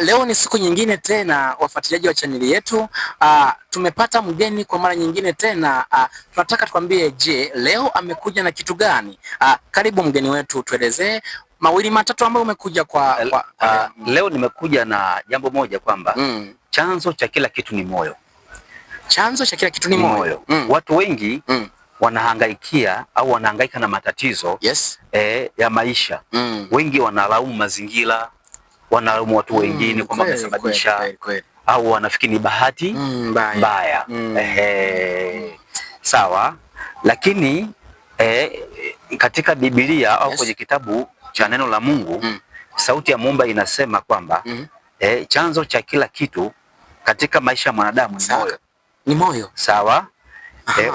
Leo ni siku nyingine tena, wafuatiliaji wa chaneli yetu. Tumepata mgeni kwa mara nyingine tena. Tunataka tukwambie, je, leo amekuja na kitu gani? Karibu mgeni wetu, tuelezee mawili matatu ambayo umekuja kwa leo nimekuja na jambo moja kwamba chanzo cha kila kitu ni moyo. Chanzo cha kila kitu ni moyo. Watu wengi wanahangaikia au wanahangaika na matatizo ya maisha. Wengi wanalaumu mazingira, wanalaumu watu wengine kwamba wamesababisha, au wanafikiri ni bahati mbaya. Sawa, lakini katika Biblia au kwenye kitabu cha neno la Mungu, sauti ya Muumba inasema kwamba chanzo cha kila kitu katika maisha ya mwanadamu ni moyo. Ni moyo. Sawa.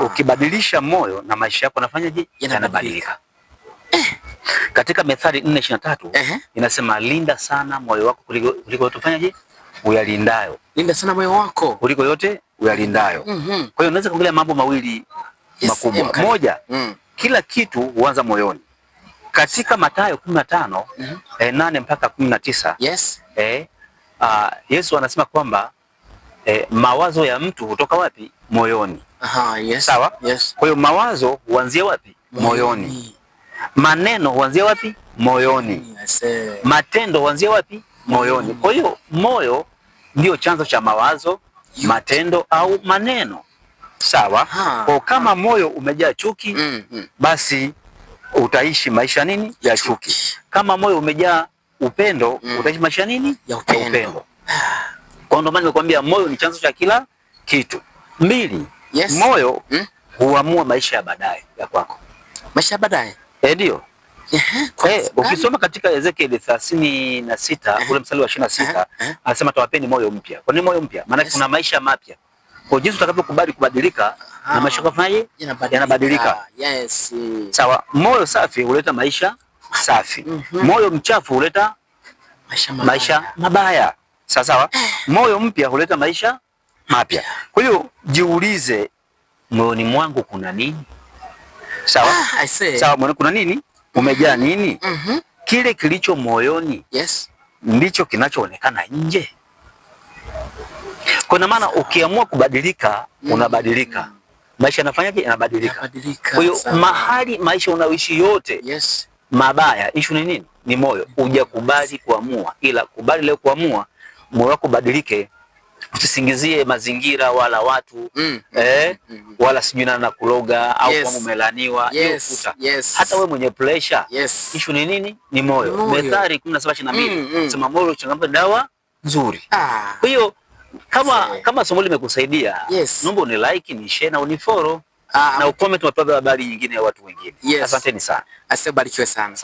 Ukibadilisha moyo na maisha yako yanafanyaje? Yanabadilika. Katika Methali 4:23 inasema linda sana moyo wako kuliko tufanyaje? Uyalindayo. Linda sana moyo wako kuliko yote uyalindayo. Kwa hiyo unaweza kuongelea mambo mawili makubwa. Moja, kila kitu huanza moyoni. Katika Mathayo 15 8 mpaka 19 Yesu anasema kwamba mawazo ya mtu hutoka wapi? Moyoni. Sawa? Kwa hiyo mawazo huanzia wapi? Moyoni. Maneno huanzia wapi? Moyoni. Matendo huanzia wapi? Moyoni. Kwa hiyo moyo ndio chanzo cha mawazo, matendo au maneno. Sawa? Kwa kama moyo umejaa chuki, basi utaishi maisha nini? Ya chuki. Kama moyo umejaa upendo, utaishi maisha nini? Ya upendo. Kwa ndio maana nimekwambia moyo ni chanzo cha kila kitu. Mbili, moyo huamua maisha ya baadaye ya kwako. Maisha ya baadaye? Ndio. Ukisoma katika Ezekiel 36 ule mstari wa 26 anasema tawapeni moyo mpya. Kwa nini moyo mpya? Maana kuna maisha mapya. Kwa jinsi utakapokubali kubadilika na maisha yako yafanyaje? Yanabadilika. Sawa, moyo safi huleta maisha safi. Moyo mchafu huleta maisha mabaya. Sawa, moyo mpya huleta maisha mapya. Kwa hiyo jiulize, moyoni mwangu kuna nini? Sawa? Sawa, moyoni kuna nini? Umejaa nini? Kile kilicho moyoni ndicho kinachoonekana nje. Kwa maana ukiamua kubadilika, unabadilika. Maisha yanafanyaje? Yanabadilika. Kwa hiyo mahali maisha unaoishi yote mabaya, issue ni nini? Ni moyo. Hujakubali kuamua, ila kubali leo kuamua moyo wako badilike. Usisingizie mazingira wala watu wala sijui na kuloga au kama umelaniwa. Hata wewe mwenye pressure, issue ni nini? Ni moyo. Methali 17:22 sema moyo changamka dawa nzuri. Kwa hiyo kama somo limekusaidia, naomba ni like, ni share na unifollow na ucomment, wapate habari nyingine ya watu wengine. Asanteni sana. Asante, barikiwe sana.